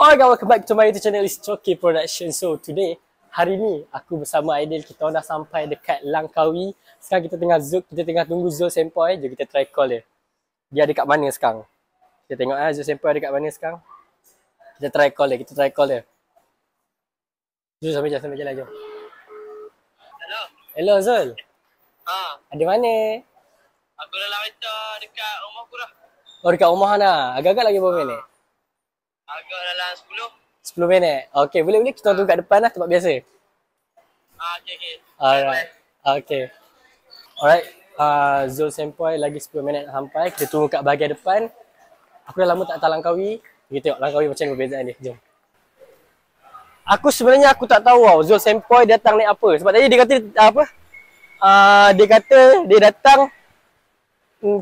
Alright guys, welcome back to my YouTube channel, it's Choki Production. So today, hari ni aku bersama Aidil, kita dah sampai dekat Langkawi. Sekarang kita tengah tunggu Zul Sempoi. Jom kita try call dia. Dia dekat mana sekarang? Kita tengok Zul Sempoi dekat mana sekarang. Kita try call dia, Zul sampai jalan jom. Hello Zul. Ada mana? Aku dah kereta dekat rumah aku dah. Oh, dekat rumah dah. Agak-agak lagi berapa minit? Agak dalam 10. 10 minit. Okay, boleh kita tunggu kat depan lah, tempat biasa. Okay. Alright. Okay. Alright. Zul Sempoi lagi 10 minit nak sampai. Kita tunggu kat bahagian depan. Aku dah lama tak datang Langkawi. Kita tengok Langkawi macam mana perbezaan dia. Jom. Aku tak tahu tau Zul Sempoi datang naik apa. Sebab tadi dia kata apa? Dia kata dia datang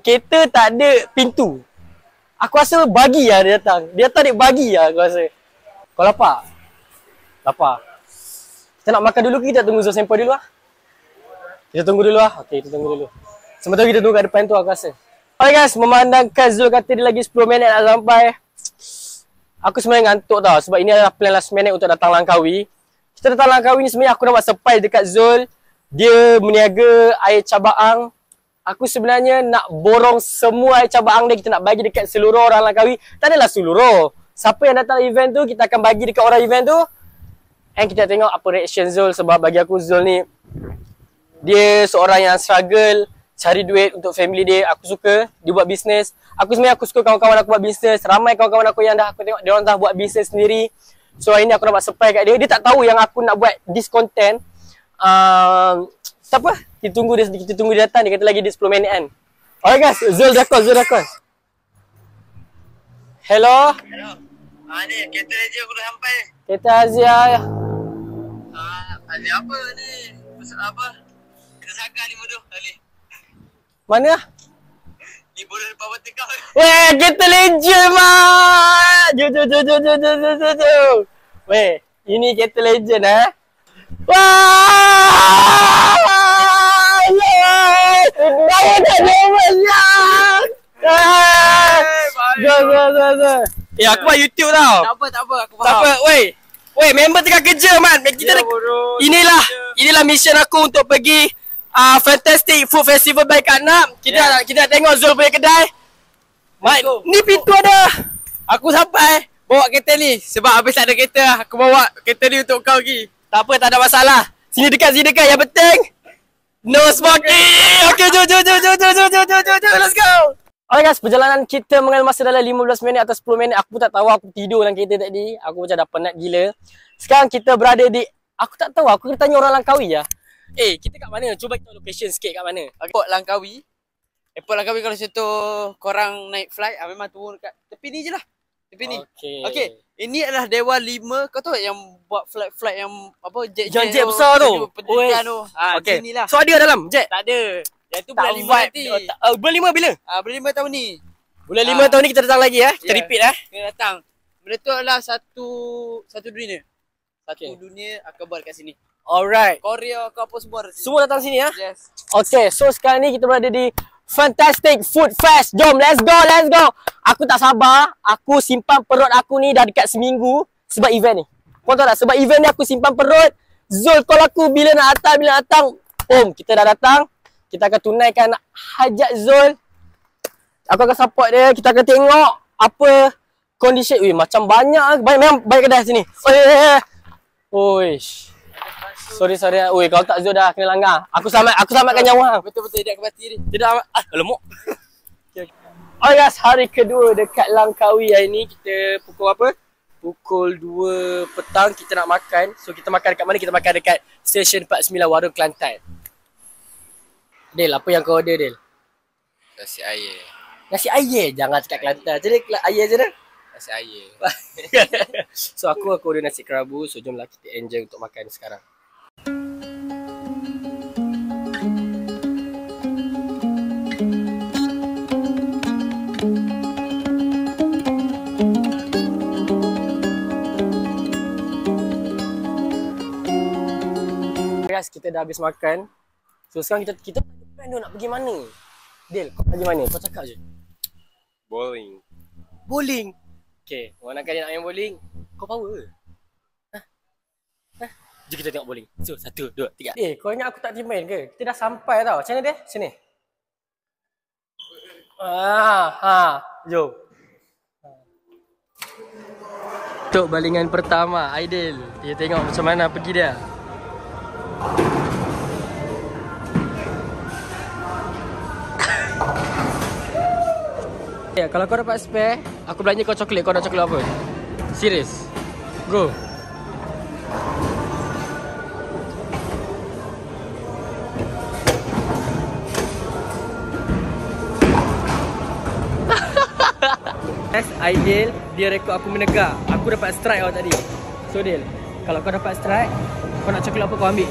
kereta tak ada pintu. Aku rasa bagi lah dia datang. Dia datang naik bagi lah aku rasa. Kau lapar? Lapar. Kita nak makan dulu ke kita tunggu Zul Sempoi dulu lah? Kita tunggu dulu lah. Okay, kita tunggu dulu. Sementara kita tunggu kat depan tu aku rasa. Alright guys, memandangkan Zul kata dia lagi 10 minit nak sampai. Aku sebenarnya ngantuk tau. Sebab ini adalah plan last minute untuk datang Langkawi. Kita datang Langkawi ni sebenarnya aku nak buat surprise dekat Zul. Dia meniaga air cabaang. Aku sebenarnya nak borong semua air cabaang dia. Kita nak bagi dekat seluruh orang Langkawi. Tak adalah seluruh. Siapa yang datang event tu, kita akan bagi dekat orang event tu. And kita tengok apa reaction Zul. Sebab bagi aku Zul ni, dia seorang yang struggle cari duit untuk family dia. Aku suka dia buat bisnes. Aku suka kawan-kawan aku buat bisnes. Ramai kawan-kawan aku yang dah aku tengok dia orang dah buat bisnes sendiri. So hari ni aku nak buat surprise kat dia. Dia tak tahu yang aku nak buat this content. Tak apa, kita tunggu dia datang. Dia kata lagi dia 10 minit kan. Alright guys, Zul dah call. Hello. Ni kereta je aku dah sampai. Kereta Azia. Ada apa ni? Pasal apa? Kita sagar ni bodoh kali. Mana? Ni bodoh depan mata kau. Weh, kereta legend mat. Jom. Weh, ini kereta legend Wah! Bawa tak jomanya. Jom. Aku buat YouTube tau. Tak apa, aku faham. Tak apa, weh, member tengah kerja man. Kita inilah mission aku untuk pergi Fantastic Food Festival Baik Anak. Kita nak tengok Zul punya kedai. Mat, ni pintu ada. Aku sampai bawa kereta ni. Sebab habis tak ada kereta, aku bawa kereta ni untuk kau pergi. Tak apa, tak ada masalah. Sini dekat. Yang penting no smoking. Okay, jom. Let's go. Alright guys, perjalanan kita mengambil masa dalam 15 minit atau 10 minit. Aku pun tak tahu, aku tidur dalam kereta tadi. Aku macam dah penat gila. Sekarang kita berada di, aku tak tahu, aku kena tanya orang Langkawi lah. Kita kat mana? Cuba kita location sikit kat mana. Airport Langkawi. Kalau situ korang naik flight, memang turun kat tepi ni je lah. Tepi ni. Okay. Ini adalah Dewan 5. Kau tahu yang buat flight yang apa jet besar tu. Pendidikan tu. Okay. Sinilah. So ada dalam jet? Tak ada. Yang tu bulan 5 nanti. Bulan 5 bila? Bulan 5 tahun ni. Bulan 5 tahun ni kita datang lagi Kita repeat Kita datang. Benda tu adalah satu dunia. Satu dunia akan buat kat sini. Alright. Korea ke apa semua ada sini. Semua datang sini Yes. Okay, so sekarang ni kita berada di Fantastic Food Fest. Jom, let's go. Aku tak sabar. Aku simpan perut aku ni dah dekat seminggu sebab event ni. Kau tahu tak? Sebab event ni aku simpan perut. Zul call aku bila nak datang. Kita dah datang. Kita akan tunaikan hajat Zul. Aku akan support dia. Kita akan tengok apa kondisi. Macam banyak kedai sini. Sorry. Kalau tak Zul dah kena langgar. Aku selamatkan nyawa. Betul dia ke mati ni. Tidak lemuk. Alright guys, hari kedua dekat Langkawi hari ni. Kita pukul apa? Pukul 2 petang kita nak makan. So kita makan dekat mana? Kita makan dekat Stesen 49 Warung Kelantan. Del, apa yang kau order Del? Nasi air. Nasi air? Jangan cakap Kelantan. Jadi air je dah. Nasi air. So aku order nasi kerabu. So jomlah kita enjoy untuk makan sekarang. Guys, kita dah habis makan. So sekarang kita plan nak pergi mana? Del, kau pergi mana? Kau cakap je. Bowling. Bowling? Okay, orang nak dia nak main bowling. Kau power. Jom kita tengok bowling. So, 1, 2, 3. Kau ingat aku tak timain ke? Kita dah sampai tau. Macam mana dia? Sini. Jom. Untuk balingan pertama, Aidil. Kita tengok macam mana pergi dia. Kalau kau dapat spare, aku belanja kau coklat. Kau nak coklat apa? Serius. Go. Aidil, dia rekod aku menegak. Aku dapat strike tadi. So Dil, kalau kau dapat strike, kau nak coklat apa kau ambil.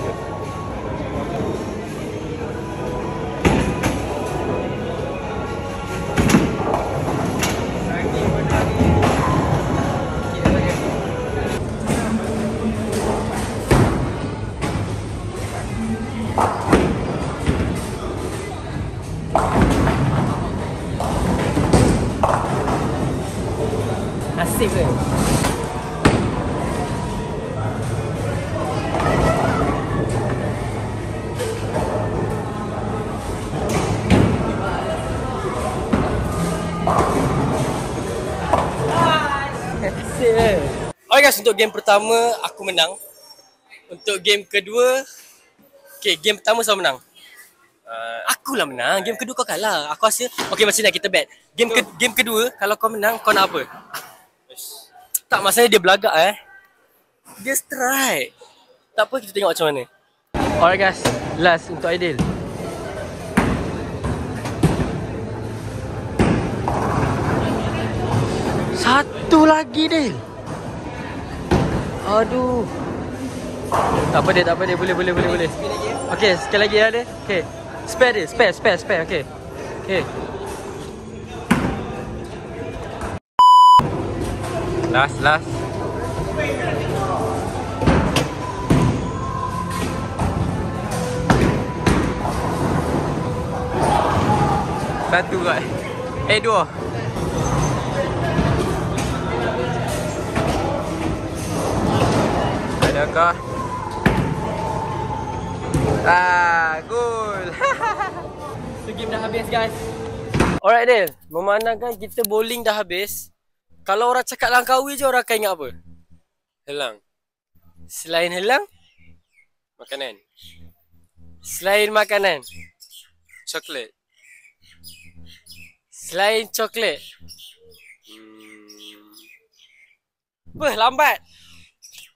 Asik ke? Alright guys, untuk game pertama aku menang. Untuk game kedua, game pertama saya menang. Akulah menang. Game kedua kau kalah. Aku rasa macam ni kita bet. Game kedua kalau kau menang kau nak apa? Tak, maksudnya dia belagak Dia strike. Tak apa, kita tengok macam mana. Alright guys, last untuk Aidil. Satu lagi Dil. Aduh. Tak apa dia, boleh. Okey, sekali lagi dia. Okey. Spare dia, spare. Okey. Last. Satu kot. Dua. Adakah? Gol. So game dah habis guys. Alright Dil, memandangkan kita bowling dah habis, kalau orang cakap Langkawi je, orang akan ingat apa? Helang. Selain helang? Makanan. Selain makanan? Coklat. Selain coklat? Lambat.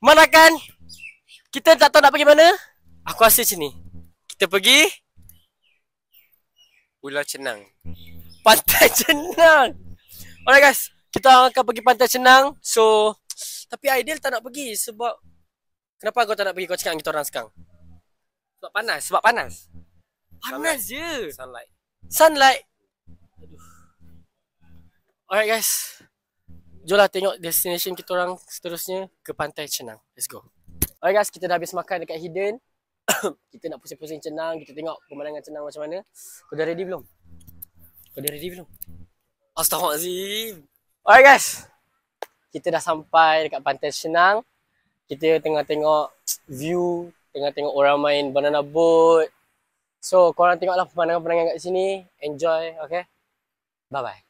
Manakan kita tak tahu nak pergi mana? Aku rasa macam ni. Kita pergi Pulau Cenang. Pantai Cenang. Alright guys, kita akan pergi Pantai Cenang. So, tapi Aidil tak nak pergi sebab kenapa kau tak nak pergi? Kau cakap dengan kita orang sekarang. Sebab panas. Panas je. Sunlight. Aduh. Alright guys. Jomlah tengok destination kita orang seterusnya ke Pantai Cenang. Let's go. Alright guys, kita dah habis makan dekat Hidden. Kita nak pusing-pusing Cenang. Kita tengok pemandangan Cenang macam mana. Kau dah ready belum? Astaghfirullahaladzim. Alright guys, kita dah sampai dekat Pantai Cenang. Kita tengah tengok view, tengah tengok orang main banana boat. So korang tengoklah pemandangan-pemandangan kat sini. Enjoy, okay? Bye bye.